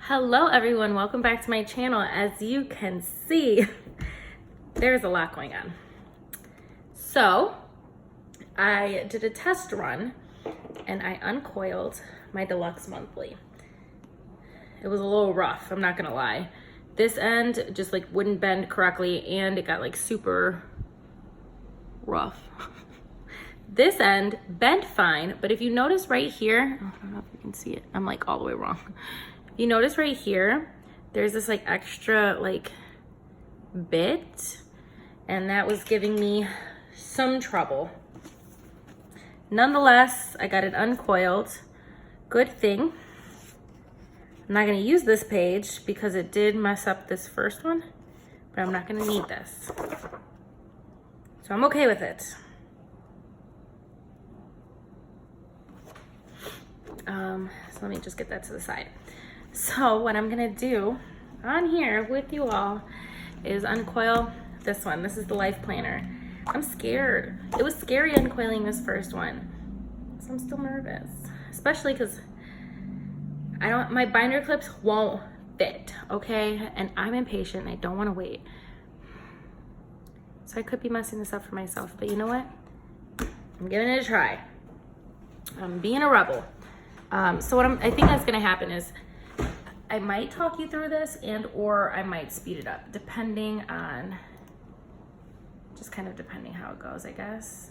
Hello everyone, welcome back to my channel. As you can see, there's a lot going on. So I did a test run and I uncoiled my Deluxe monthly. It was a little rough, I'm not gonna lie. This end just like wouldn't bend correctly and it got like super rough. This end bent fine, but if you notice right here, I don't know if you can see it, I'm like all the way wrong. You notice right here, there's this like extra like bit, and that was giving me some trouble. Nonetheless, I got it uncoiled. Good thing. I'm not gonna use this page because it did mess up this first one, but I'm not gonna need this. So I'm okay with it. So let me just get that to the side. So what I'm gonna do on here with you all is uncoil this one. This is the LifePlanner. I'm scared. It was scary uncoiling this first one. So I'm still nervous, especially because my binder clips won't fit, okay? And I'm impatient, I don't wanna wait. So I could be messing this up for myself, but you know what? I'm giving it a try. I'm being a rebel. So what I think that's gonna happen is I might talk you through this or I might speed it up, depending on, just kind of depending how it goes, I guess.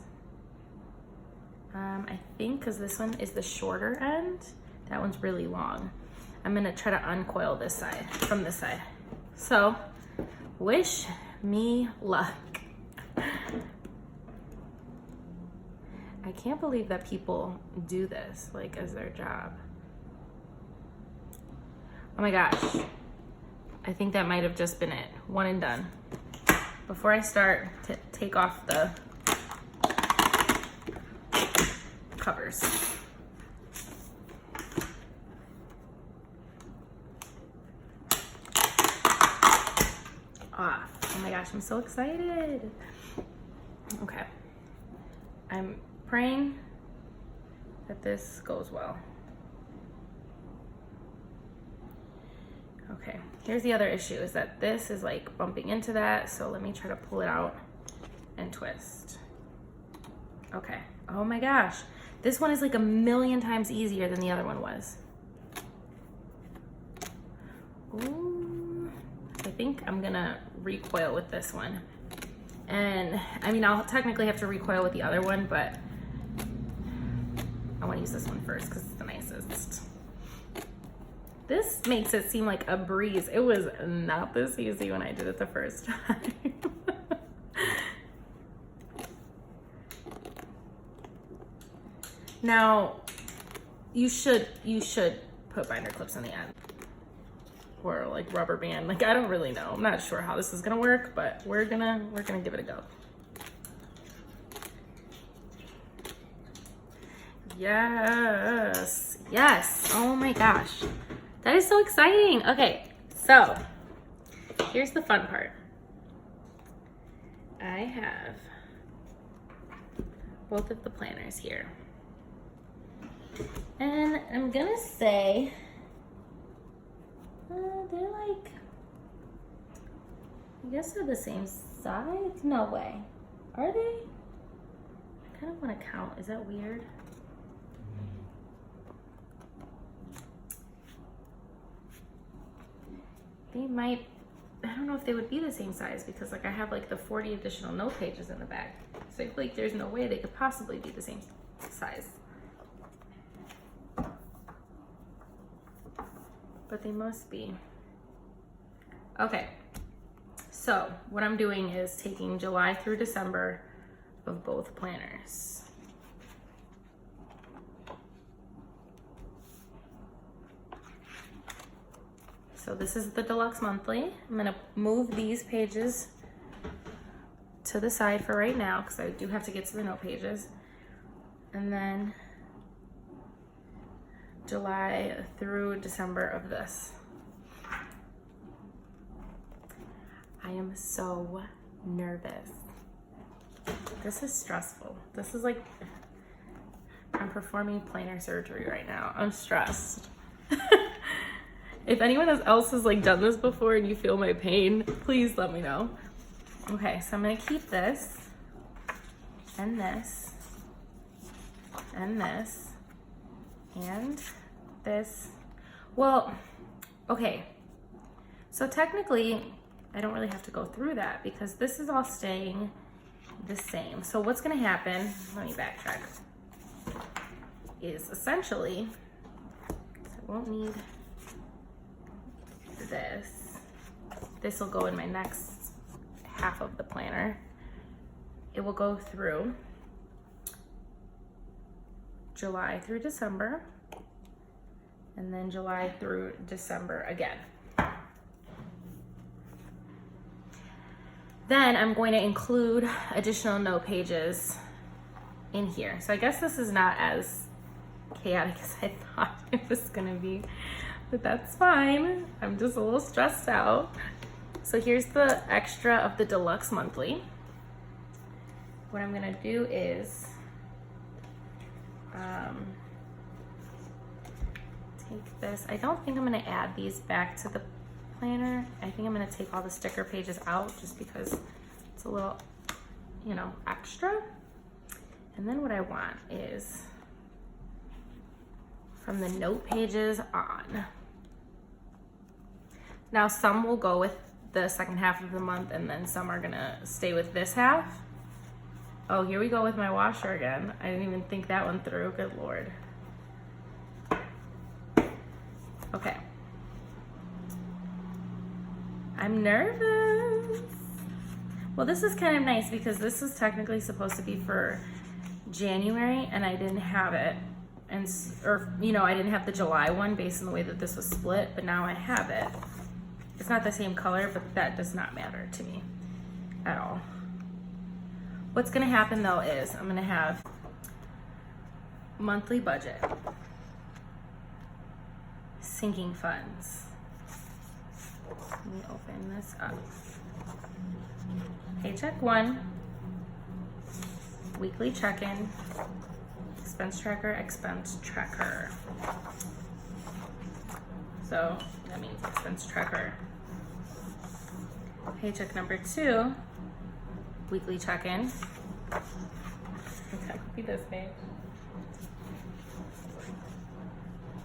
I think because this one is the shorter end, that one's really long. I'm gonna try to uncoil this side, from this side. So, wish me luck. I can't believe that people do this, like, as their job. Oh my gosh, I think that might have just been it. One and done. Before I start to take off the covers. Off. Oh my gosh, I'm so excited. Okay. I'm praying that this goes well. Okay, here's the other issue is that this is like bumping into that, so let me try to pull it out and twist. Okay, oh my gosh. This one is like a million times easier than the other one was. Ooh, I think I'm gonna recoil with this one. And I mean, I'll technically have to recoil with the other one, but I wanna use this one first because it's the nicest. This makes it seem like a breeze. It was not this easy when I did it the first time. Now, you should put binder clips on the end. Or like rubber band. Like, I don't really know. I'm not sure how this is gonna work, but we're gonna give it a go. Yes, yes, oh my gosh. That is so exciting. Okay, so here's the fun part. I have both of the planners here. And I'm gonna say, they're like, I guess they're the same size? No way. Are they? I kind of want to count. Is that weird? They might, I don't know if they would be the same size because like I have like the 40 additional note pages in the back. So I feel like there's no way they could possibly be the same size. But they must be. Okay, so what I'm doing is taking July through December of both planners. So this is the Deluxe monthly. I'm gonna move these pages to the side for right now because I do have to get to the note pages. And then July through December of this. I am so nervous. This is stressful. This is like, I'm performing planner surgery right now. I'm stressed. If anyone else has like done this before and you feel my pain, please let me know. Okay, so I'm gonna keep this and this and this and this. Well, okay, so technically I don't really have to go through that because this is all staying the same. So what's gonna happen, let me backtrack, is essentially, I won't need this. This will go in my next half of the planner. It will go through July through December, and then July through December again. Then I'm going to include additional note pages in here. So I guess this is not as chaotic as I thought it was gonna be, but that's fine. I'm just a little stressed out. So here's the extra of the Deluxe monthly. What I'm gonna do is take this. I don't think I'm gonna add these back to the planner. I think I'm gonna take all the sticker pages out just because it's a little, you know, extra. And then what I want is from the note pages on. Now some will go with the second half of the month and then some are gonna stay with this half. Oh, here we go with my washer again. I didn't even think that one through, good Lord. Okay. I'm nervous. Well, this is kind of nice because this is technically supposed to be for January and I didn't have it. And, or, you know, I didn't have the July one based on the way that this was split, but now I have it. It's not the same color, but that does not matter to me at all. What's gonna happen though is I'm gonna have monthly budget, sinking funds. Let me open this up. Paycheck 1, weekly check-in, expense tracker. So that means expense tracker. Paycheck number 2, weekly check-in. That could be this page.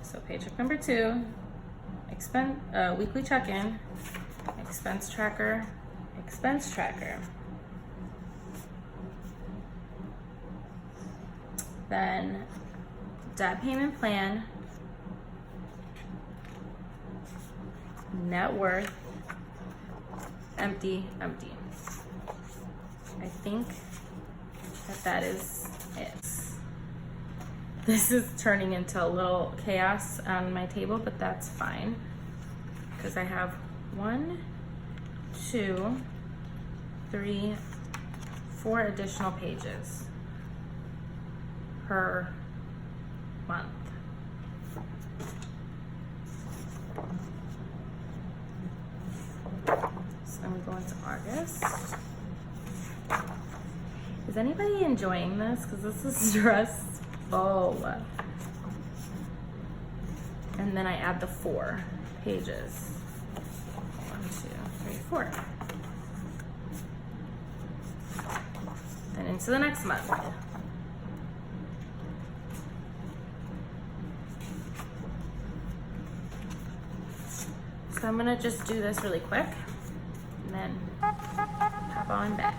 So paycheck number 2, weekly check-in, expense tracker. Then debt payment plan, net worth, empty. I think that is it. This is turning into a little chaos on my table, but that's fine because I have 1, 2, 3, 4 additional pages per month. So then we go into August. Is anybody enjoying this? Because this is stressful. And then I add the 4 pages. 1, 2, 3, 4. And into the next month. So I'm gonna just do this really quick and then hop on back.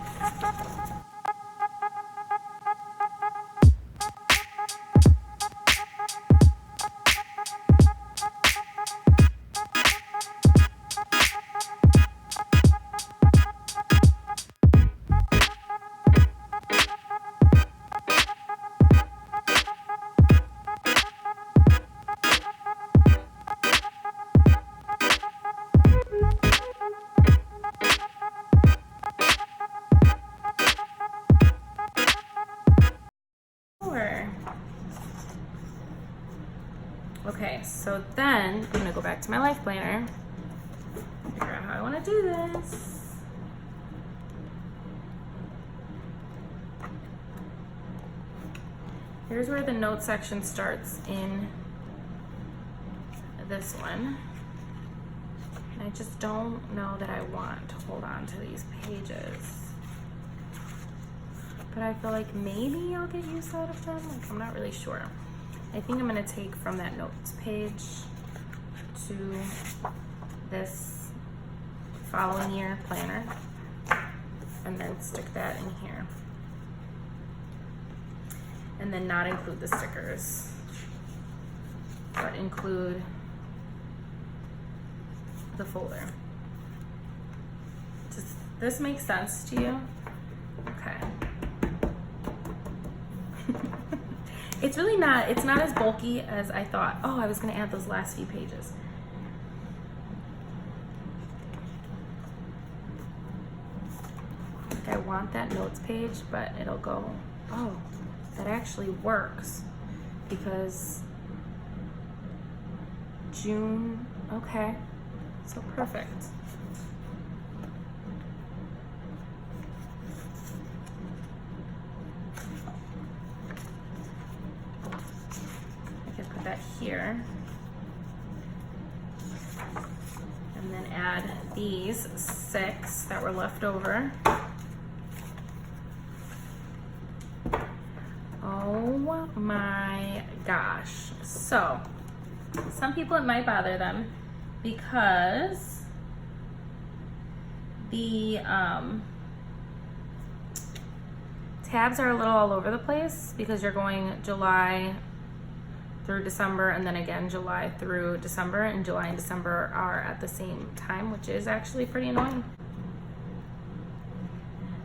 Okay, so then I'm gonna go back to my LifePlanner, figure out how I wanna do this. Here's where the note section starts in this one. I just don't know that I want to hold on to these pages. But I feel like maybe I'll get use out of them. Like, I'm not really sure. I think I'm gonna take from that notes page to this following year planner and then stick that in here. And then not include the stickers, but include the folder. Does this make sense to you? Okay. It's really not, it's not as bulky as I thought. Oh, I was gonna add those last few pages. Like I want that notes page, but it'll go, oh, that actually works because June, okay, so perfect. That here, and then add these 6 that were left over. Oh my gosh. So some people, it might bother them because the tabs are a little all over the place because you're going July through December, and then again July through December, and July and December are at the same time, which is actually pretty annoying.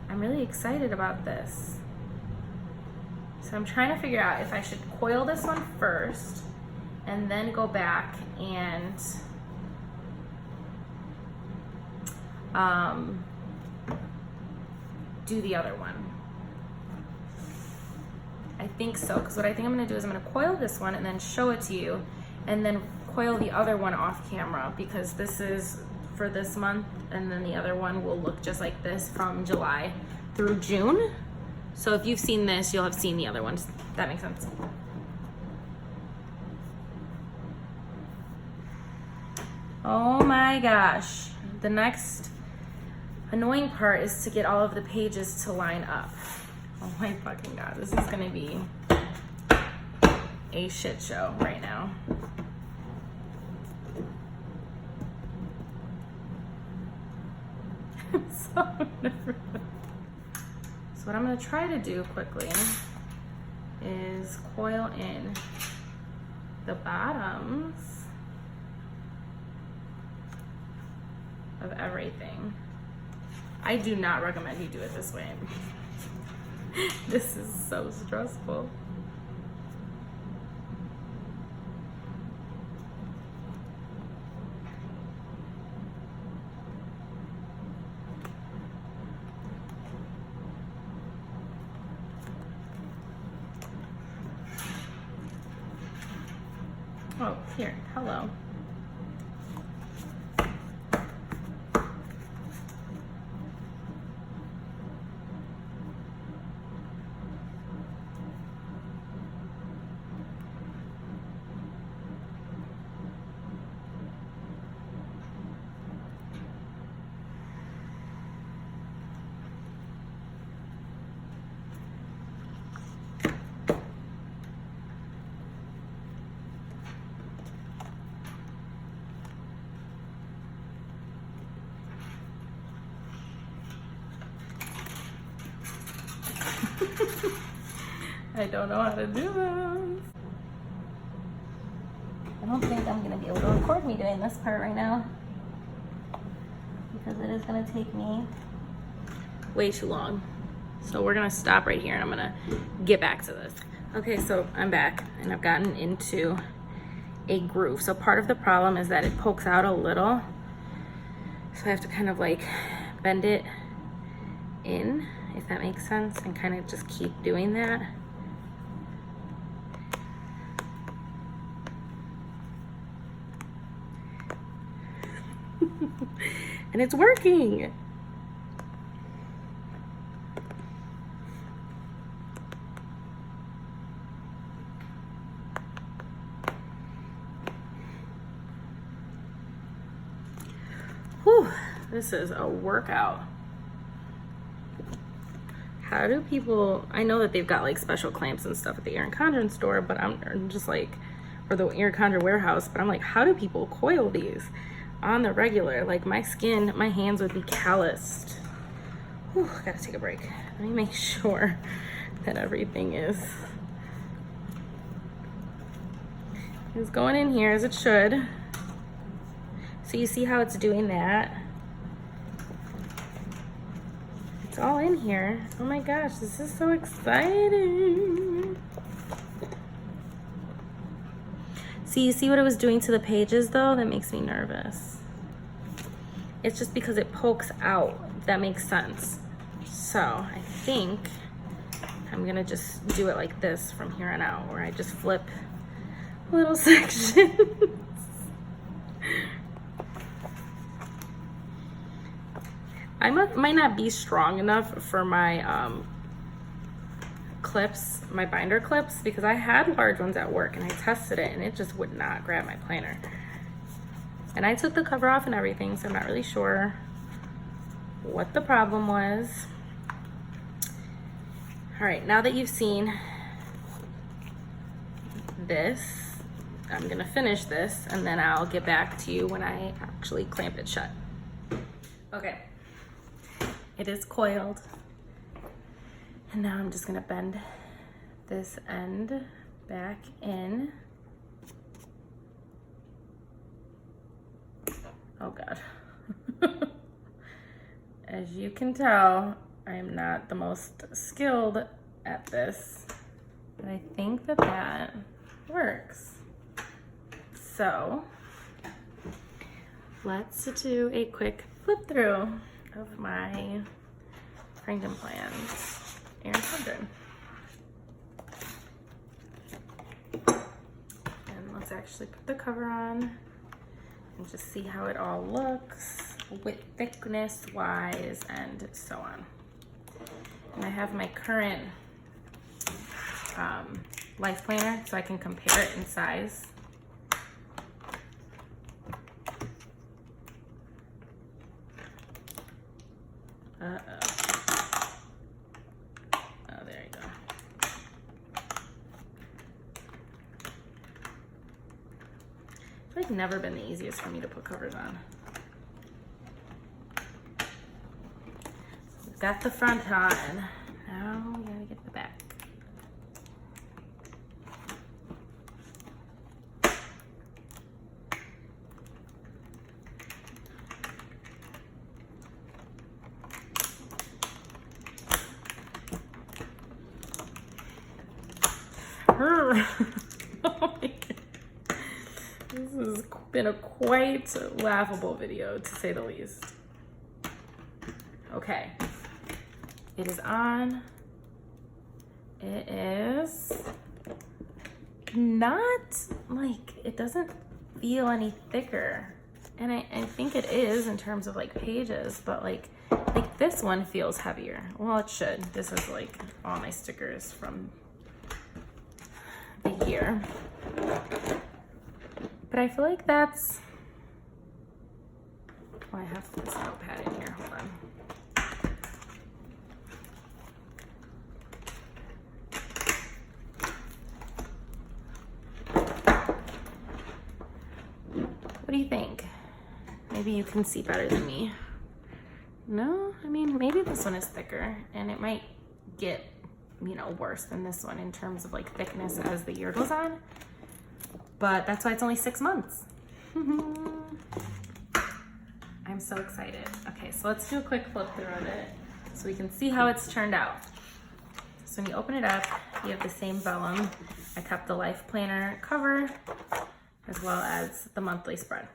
I'm really excited about this. So I'm trying to figure out if I should coil this one first and then go back and do the other one. I think so, because what I think I'm gonna do is I'm gonna coil this one and then show it to you, and then coil the other one off camera, because this is for this month, and then the other one will look just like this from July through June. So if you've seen this, you'll have seen the other ones. That makes sense. Oh my gosh. The next annoying part is to get all of the pages to line up. Oh my fucking God, this is gonna be a shit show right now. I'm so nervous. So what I'm gonna try to do quickly is coil in the bottoms of everything. I do not recommend you do it this way. This is so stressful. Oh, here, hello. I don't know how to do this. I don't think I'm gonna be able to record me doing this part right now, because it is gonna take me way too long. So we're gonna stop right here and I'm gonna get back to this. Okay, so I'm back and I've gotten into a groove. So part of the problem is that it pokes out a little. So I have to kind of like bend it in, if that makes sense, and kind of just keep doing that. And it's working. Whew, this is a workout. How do people, I know that they've got like special clamps and stuff at the Erin Condren store, but I'm just like, or the Erin Condren warehouse, but I'm like, how do people coil these on the regular? Like my skin, my hands would be calloused. Whew, gotta take a break. Let me make sure that everything is going in here as it should. So you see how it's doing that? It's all in here. Oh my gosh, this is so exciting. See, you see what it was doing to the pages though? That makes me nervous. It's just because it pokes out. That makes sense. So I think I'm gonna just do it like this from here on out, where I just flip little sections. I might not be strong enough for my clips, my binder clips, because I had large ones at work and I tested it and it just would not grab my planner. And I took the cover off and everything, so I'm not really sure what the problem was. All right, now that you've seen this, I'm gonna finish this and then I'll get back to you when I actually clamp it shut. Okay. It is coiled. And now I'm just gonna bend this end back in. Oh God. As you can tell, I am not the most skilled at this, but I think that that works. So let's do a quick flip through of my Frankenplanning Erin Condren. And let's actually put the cover on and just see how it all looks with thickness wise and so on. And I have my current LifePlanner so I can compare it in size. Oh, there you go. It's like never been the easiest for me to put covers on. We've got the front on. Now we gotta get the back. Oh my God. This has been a quite laughable video, to say the least. Okay, it is on. It is not like, it doesn't feel any thicker, and I think it is in terms of like pages, but like this one feels heavier. Well, it should. This is like all my stickers from the year, but I feel like that's, oh, I have this notepad in here, hold on. What do you think? Maybe you can see better than me. No? I mean, maybe this one is thicker and it might get, you know, worse than this one in terms of like thickness as the year goes on. But that's why it's only 6 months. I'm so excited. Okay, so let's do a quick flip through of it so we can see how it's turned out. So when you open it up, you have the same vellum. I kept the LifePlanner cover as well as the monthly spread.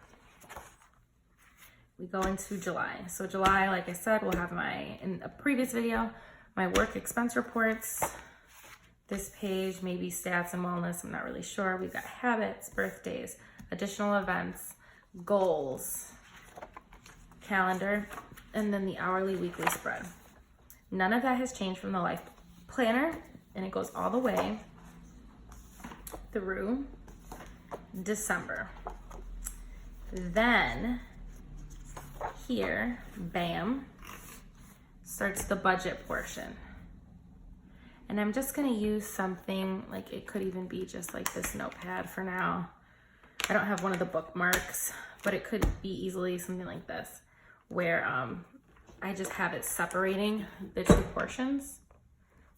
We go into July. So July, like I said, we'll have in a previous video, my work expense reports. This page, maybe stats and wellness, I'm not really sure. We've got habits, birthdays, additional events, goals, calendar, and then the hourly, weekly spread. None of that has changed from the LifePlanner, and it goes all the way through December. Then here, bam, starts the budget portion. And I'm just gonna use something, like it could even be just like this notepad for now. I don't have one of the bookmarks, but it could be easily something like this, where I just have it separating the two portions.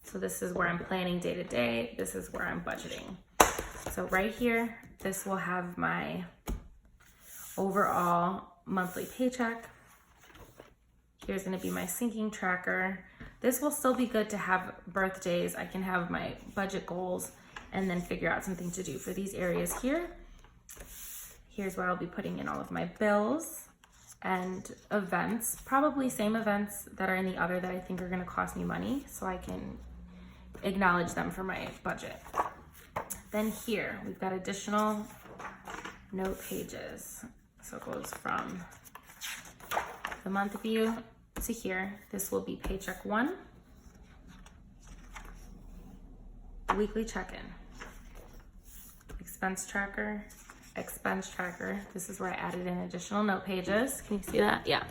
So this is where I'm planning day to day, this is where I'm budgeting. So right here, this will have my overall monthly paycheck. Here's gonna be my sinking tracker. This will still be good to have birthdays. I can have my budget goals and then figure out something to do for these areas here. Here's where I'll be putting in all of my bills and events, probably same events that are in the other that I think are gonna cost me money, so I can acknowledge them for my budget. Then here, we've got additional note pages. So it goes from the month view to here. This will be paycheck 1, weekly check-in, expense tracker. This is where I added in additional note pages. Can you see that? Yeah.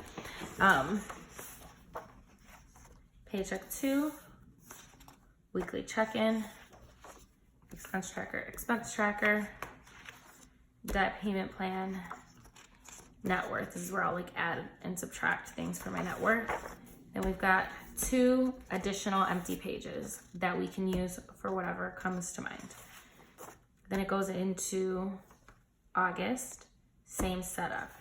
Paycheck 2, weekly check-in, expense tracker, debt payment plan, net worth. This is where I'll like add and subtract things for my net worth. And we've got 2 additional empty pages that we can use for whatever comes to mind. Then it goes into August, same setup.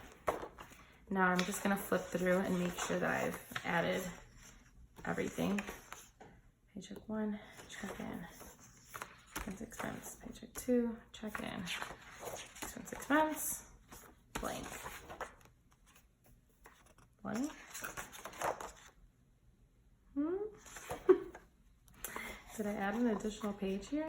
Now I'm just gonna flip through and make sure that I've added everything. Paycheck 1, check-in, expense, paycheck 2, check-in, expense, blank. Did I add an additional page here?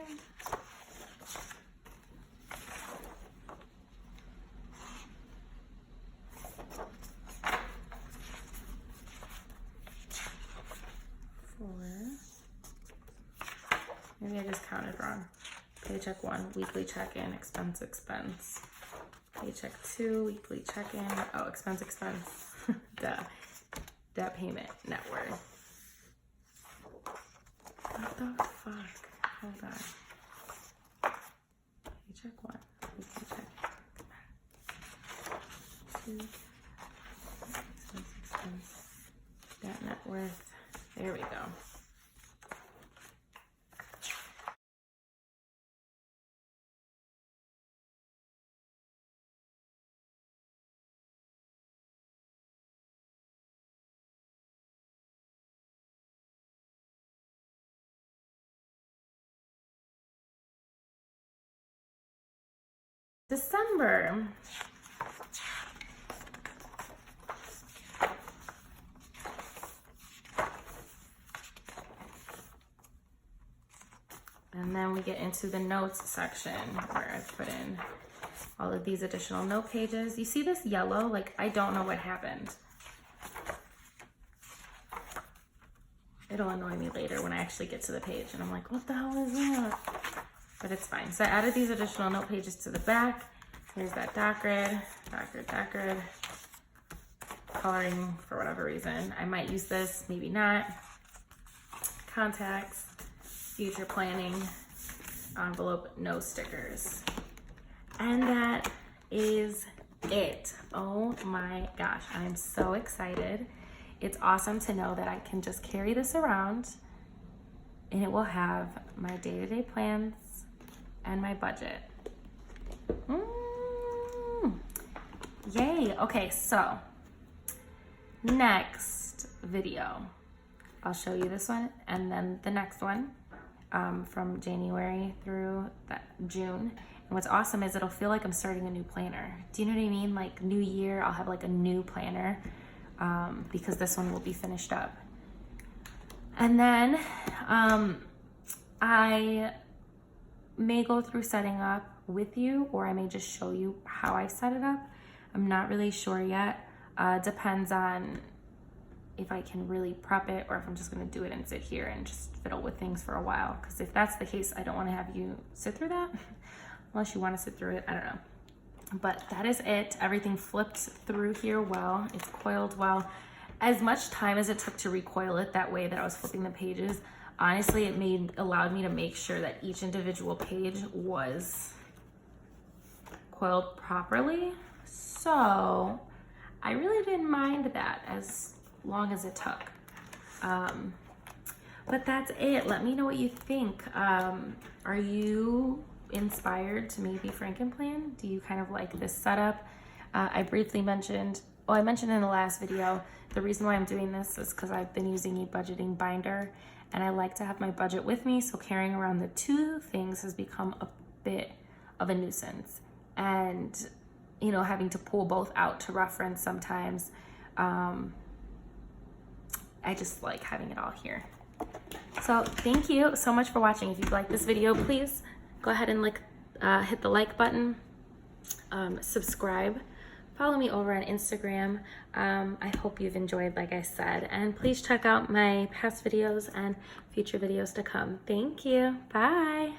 Maybe I just counted wrong. Paycheck 1, weekly check-in, expense. Paycheck 2, weekly check-in. Oh, expense. Debt payment, net worth. What the fuck? Hold on. Paycheck 1, weekly check-in. 2, expense. Debt, net worth. There we go. December. And then we get into the notes section where I put in all of these additional note pages. You see this yellow? Like, I don't know what happened. It'll annoy me later when I actually get to the page and I'm like, what the hell is that? But it's fine. So I added these additional note pages to the back. Here's that dot grid, coloring for whatever reason. I might use this, maybe not. Contacts, future planning, envelope, no stickers. And that is it. Oh my gosh, I'm so excited. It's awesome to know that I can just carry this around and it will have my day-to-day plans and my budget. Yay. Okay, so next video, I'll show you this one and then the next one from January through June. And what's awesome is it'll feel like I'm starting a new planner. Do you know what I mean? Like new year, I'll have like a new planner because this one will be finished up. And then I may go through setting up with you, or I may just show you how I set it up. I'm not really sure yet. Depends on if I can really prep it or if I'm just gonna do it and sit here and just fiddle with things for a while. Because if that's the case, I don't wanna have you sit through that. Unless you wanna sit through it, I don't know. But that is it. Everything flipped through here well. It's coiled well. As much time as it took to recoil it that way that I was flipping the pages, honestly, it allowed me to make sure that each individual page was coiled properly. So I really didn't mind that as long as it took. But that's it. Let me know what you think. Are you inspired to maybe Frankenplan? Do you kind of like this setup? I briefly mentioned, I mentioned in the last video, the reason why I'm doing this is because I've been using a budgeting binder and I like to have my budget with me. So carrying around the two things has become a bit of a nuisance. And, you know, having to pull both out to reference sometimes, I just like having it all here. So thank you so much for watching. If you like this video, please go ahead and hit the like button, subscribe, follow me over on Instagram. I hope you've enjoyed, like I said, and please check out my past videos and future videos to come. Thank you. Bye.